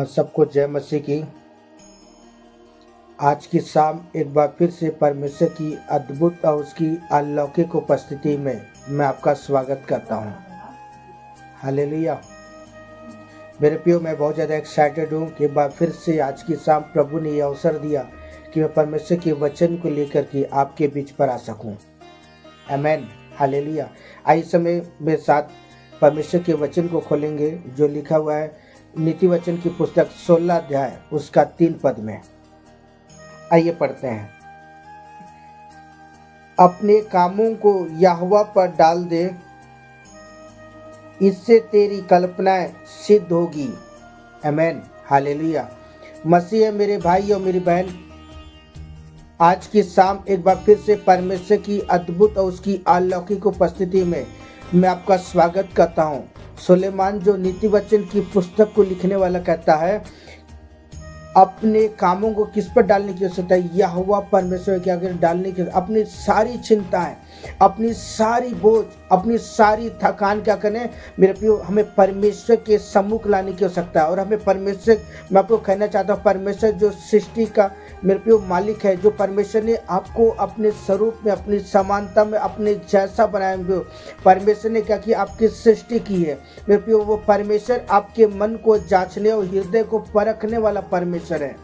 सबको जय मसीह की। आज की शाम एक बार फिर से परमेश्वर की अद्भुत और उसकी अलौकिक उपस्थिति में मैं आपका स्वागत करता हूँ। हालेलुया। मेरे प्रियो, मैं बहुत ज़्यादा एक्साइटेड हूँ कि एक बार फिर से आज की शाम प्रभु ने यह अवसर दिया कि मैं परमेश्वर के वचन को लेकर के आपके बीच पर आ सकूँ। आमीन। हालेलुया। आइए समय मेरे साथ परमेश्वर के वचन को खोलेंगे जो लिखा हुआ है नीति वचन की पुस्तक 16 अध्याय उसका 3 पद में। आइए पढ़ते हैं। अपने कामों को यहोवा पर डाल दे, इससे तेरी कल्पनाएं सिद्ध होगी। आमीन। हालेलुया। मसीह है मेरे भाई और मेरी बहन, आज की शाम एक बार फिर से परमेश्वर की अद्भुत और उसकी अलौकिक उपस्थिति में मैं आपका स्वागत करता हूँ। सुलेमान जो नीति वचन की पुस्तक को लिखने वाला कहता है, अपने कामों को किस पर डालने की आवश्यकता है? यहोवा परमेश्वर के आगे डालने की। अपनी सारी चिंताएं, अपनी सारी बोझ, अपनी सारी थकान क्या करें मेरे प्रियो, हमें परमेश्वर के सम्मुख लाने की आवश्यकता है। और हमें परमेश्वर, मैं आपको कहना चाहता हूँ, परमेश्वर जो सृष्टि का मेरे प्रियो मालिक है, जो परमेश्वर ने आपको अपने स्वरूप में, अपनी समानता में, अपने जैसा बनाया हुए, परमेश्वर ने क्या किया, आपकी सृष्टि की है मेरे प्रियो। वो परमेश्वर आपके मन को जांचने और हृदय को परखने वाला परमेश्वर है।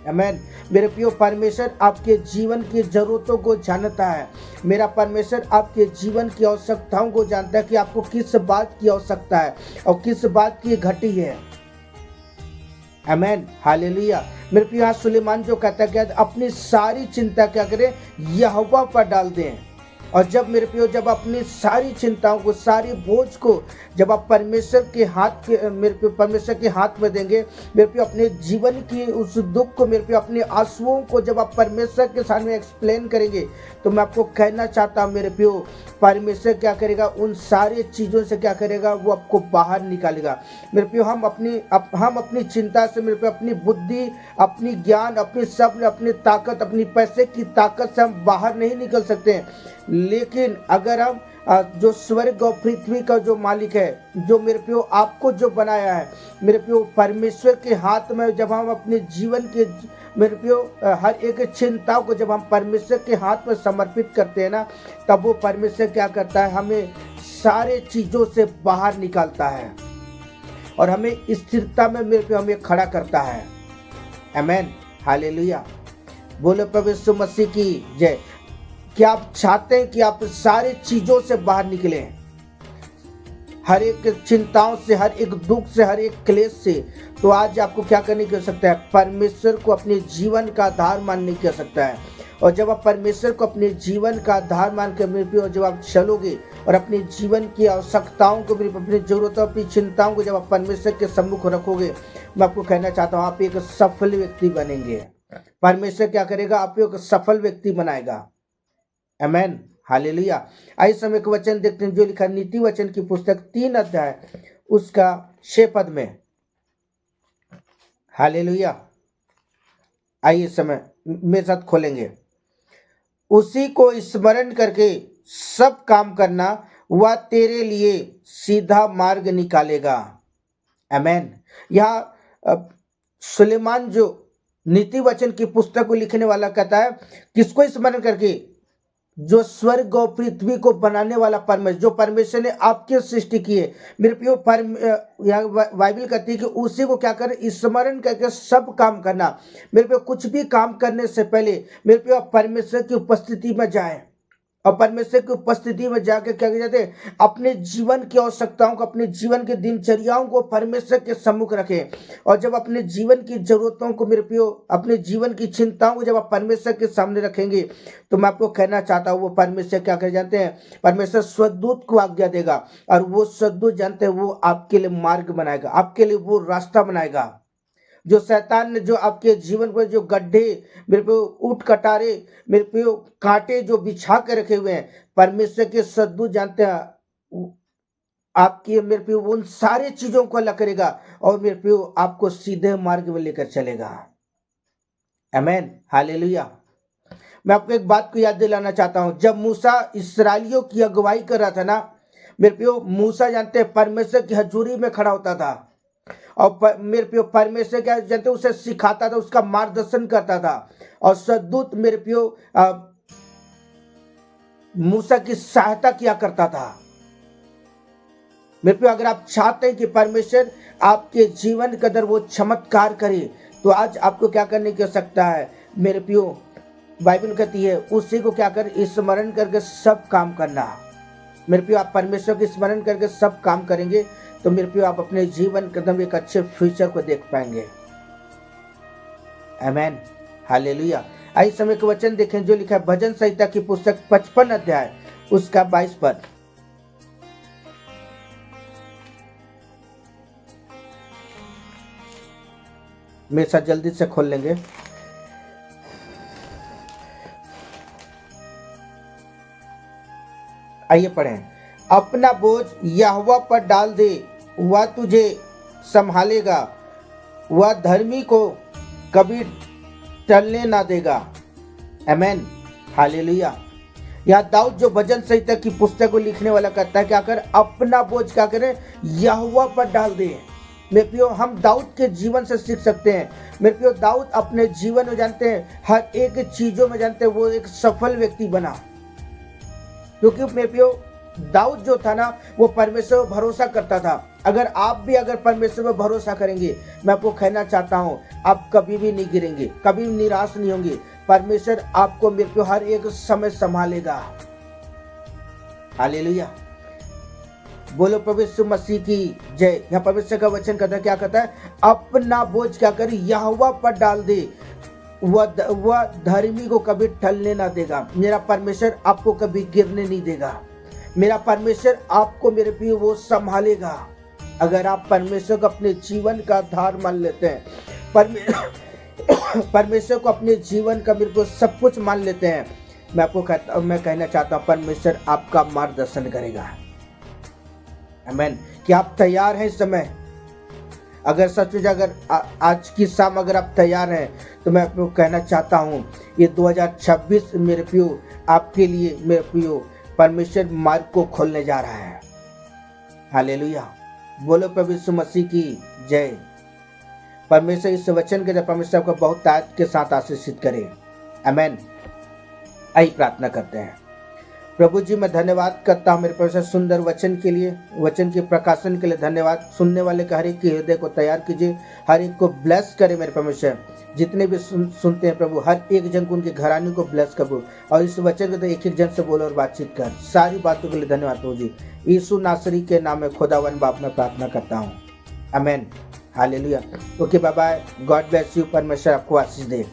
आमीन। मेरे प्रियो, परमेश्वर आपके जीवन की जरूरतों को जानता है। मेरा परमेश्वर आपके जीवन की आवश्यकताओं को जानता है कि आपको किस बात की आवश्यकता है और किस बात की घटी है। आमीन। हालेलुया। मेरे प्रिय, यहाँ सुलेमान जो कहता है कि अपनी सारी चिंता क्या करें, यहोवा पर डाल दें। और जब मेरे प्रियो, जब अपनी सारी चिंताओं को, सारी बोझ को जब आप परमेश्वर के हाथ मेरे प्रियो परमेश्वर के हाथ में देंगे, मेरे प्रियो अपने जीवन की उस दुख को, मेरे प्रियो अपने आंसुओं को जब आप परमेश्वर के सामने एक्सप्लेन करेंगे, तो मैं आपको कहना चाहता हूँ मेरे प्रियो, परमेश्वर क्या करेगा, उन सारी चीज़ों से क्या करेगा, वो आपको बाहर निकालेगा। मेरे प्रियो, हम अपनी चिंता से मेरे प्रियो, अपनी बुद्धि, अपनी ज्ञान, अपनी सब, अपनी ताकत, अपनी पैसे की ताकत से हम बाहर नहीं निकल सकते हैं। लेकिन अगर हम जो स्वर्ग और पृथ्वी का जो मालिक है, जो मेरे प्रियो आपको जो बनाया है, मेरे प्रियो परमेश्वर के हाथ में जब हम अपने जीवन के मेरे प्रियो हर एक चिंताओं को जब हम परमेश्वर के हाथ में समर्पित करते हैं ना, तब वो परमेश्वर क्या करता है, हमें सारे चीज़ों से बाहर निकालता है और हमें स्थिरता में मेरे प्रियो हमें खड़ा करता है। आमीन। हालेलुया। बोलो प्रभु यीशु मसीह की जय। क्या आप चाहते हैं कि आप सारी चीजों से बाहर निकलें, हर एक चिंताओं से, हर एक दुख से, हर एक क्लेश से? तो आज आपको क्या करने की आवश्यकता है? परमेश्वर को अपने जीवन का आधार मानने की आवश्यकता है। और जब आप परमेश्वर को अपने जीवन का आधार मान कर जब आप चलोगे और अपने जीवन की आवश्यकताओं को, अपनी जरूरतों, अपनी चिंताओं को जब आप परमेश्वर के सम्मुख रखोगे, मैं आपको कहना चाहता हूँ, आप एक सफल व्यक्ति बनेंगे। परमेश्वर क्या करेगा, आपको एक सफल व्यक्ति बनाएगा। आमीन। हालेलुया। आइए समय के वचन देखते हैं जो लिखा नीति वचन की पुस्तक 3 अध्याय उसका 6 पद में। हालेलुया। आइए समय मेरे साथ खोलेंगे। उसी को स्मरण करके सब काम करना, वह तेरे लिए सीधा मार्ग निकालेगा। आमीन। यहाँ सुलेमान जो नीति वचन की पुस्तक को लिखने वाला कहता है, किसको स्मरण करके? जो स्वर्ग और पृथ्वी को बनाने वाला परमेश्वर, जो परमेश्वर ने आपकी सृष्टि की है मेरे प्रियो। बाइबल कहती है कि उसी को क्या करें, स्मरण करके सब काम करना। मेरे प्रियो, कुछ भी काम करने से पहले मेरे प्रियो परमेश्वर की उपस्थिति में जाए और परमेश्वर की उपस्थिति में जाकर क्या कहते हैं, अपने जीवन की आवश्यकताओं को, अपने जीवन की दिनचर्याओं को परमेश्वर के सम्मुख रखें। और जब अपने जीवन की जरूरतों को मेरे प्रियो, अपने जीवन की चिंताओं को जब आप परमेश्वर के सामने रखेंगे, तो मैं आपको कहना चाहता हूँ, वो परमेश्वर क्या कर जानते हैं, परमेश्वर स्वर्गदूत को आज्ञा देगा और वो स्वर्गदूत जानते हैं, वो आपके लिए मार्ग बनाएगा, आपके लिए वो रास्ता बनाएगा। जो शैतान ने जो आपके जीवन पर जो गड्ढे मेरे पे ऊट कटारे, मेरे पे कांटे जो बिछा के रखे हुए हैं, परमेश्वर के सद्दूत जानते हैं, आपकी मेरे पे उन सारी चीजों को अलग करेगा और मेरे पे आपको सीधे मार्ग में लेकर चलेगा। आमीन। हालेलुया। मैं आपको एक बात को याद दिलाना चाहता हूं, जब मूसा इस्राएलियों की अगुवाई कर रहा था ना मेरे पे, मूसा जानते हैं परमेश्वर की हजूरी में खड़ा होता था और मेरे प्रियो परमेश्वर क्या जानते उसे सिखाता था, उसका मार्गदर्शन करता था। और सद्दूत मेरे प्रियो मूसा की सहायता किया करता था। मेरे प्रियो अगर आप चाहते हैं कि परमेश्वर आपके जीवन के अंदर वो चमत्कार करे, तो आज आपको क्या करने की आवश्यकता है मेरे प्रियो, बाइबल कहती है उसी को क्या कर स्मरण करके सब काम करना। मेरे प्रियो आप परमेश्वर के स्मरण करके सब काम करेंगे तो मेरे प्रियो आप अपने जीवन के अंदर एक अच्छे फ्यूचर को देख पाएंगे। आमीन, हालेलुया। आइए समय के वचन देखें जो लिखा है भजन संहिता की पुस्तक 55 अध्याय उसका 22 पद। मेरे साथ जल्दी से खोल लेंगे। आइए पढ़ें। अपना बोझ यहोवा पर डाल दे, वह तुझे संभालेगा, वह धर्मी को कभी टलने ना देगा। आमीन, हालेलुया। यहाँ दाऊद जो भजन संहिता की पुस्तक को लिखने वाला कहता है क्या कर अपना बोझ क्या करें यहोवा पर डाल दे। मेरे प्रियो हम दाऊद के जीवन से सीख सकते हैं। मेरे प्रियो दाऊद अपने जीवन में जानते हैं हर एक चीजों में जानते हैं वो एक सफल व्यक्ति बना, क्योंकि मेरे प्रियो दाऊद जो था ना वो परमेश्वर पर भरोसा करता था। अगर आप भी अगर परमेश्वर पर भरोसा करेंगे, मैं आपको कहना चाहता हूँ आप कभी भी नहीं गिरेंगे, कभी भी निराश नहीं होंगे। परमेश्वर आपको मेरे प्रियो हर एक समय संभालेगा। हालेलुया, बोलो प्रभु यीशु मसीह की जय। यहाँ परमेश्वर का वचन कहता है क्या कहता है अपना बोझ क्या करे यहोवा पर डाल दे, वह धर्मी को कभी टलने ना देगा। मेरा परमेश्वर आपको कभी गिरने नहीं देगा। मेरा परमेश्वर आपको मेरे प्रिय वो संभालेगा। अगर आप परमेश्वर को अपने जीवन का आधार मान लेते हैं, परमेश्वर को अपने जीवन का मेरे को सब कुछ मान लेते हैं, मैं कहना चाहता हूँ परमेश्वर आपका मार्गदर्शन करेगा। आमीन। कि आप तैयार हैं इस समय? अगर सच में अगर आज की शाम अगर आप तैयार हैं तो मैं आपको कहना चाहता हूँ ये 2026 मेरे प्रियो आपके लिए मेरे प्रियो परमेश्वर मार्ग को खोलने जा रहा है। हालेलुया, बोलो प्रभु यीशु मसीह की जय। परमेश्वर इस वचन के परमेश्वर को बहुत ताकत के साथ आशीषित करे। आमीन। आइए प्रार्थना करते हैं। प्रभु जी मैं धन्यवाद करता हूँ मेरे परमेश्वर सुंदर वचन के लिए, वचन के प्रकाशन के लिए धन्यवाद। सुनने वाले का हर एक के हृदय को तैयार कीजिए, हर एक को ब्लेस करे मेरे परमेश्वर। जितने भी सुनते हैं प्रभु हर एक जन को उनके घराने को ब्लेस कर प्रभु, और इस वचन को तो एक एक जन से बोलो और बातचीत कर। सारी बातों के लिए धन्यवाद प्रभु जी। यीशु नासरी के नाम में खुदावन बाप में प्रार्थना करता हूँ। आमीन, hallelujah. Okay, bye bye, God bless you. परमेश्वर आपको आशीष दे।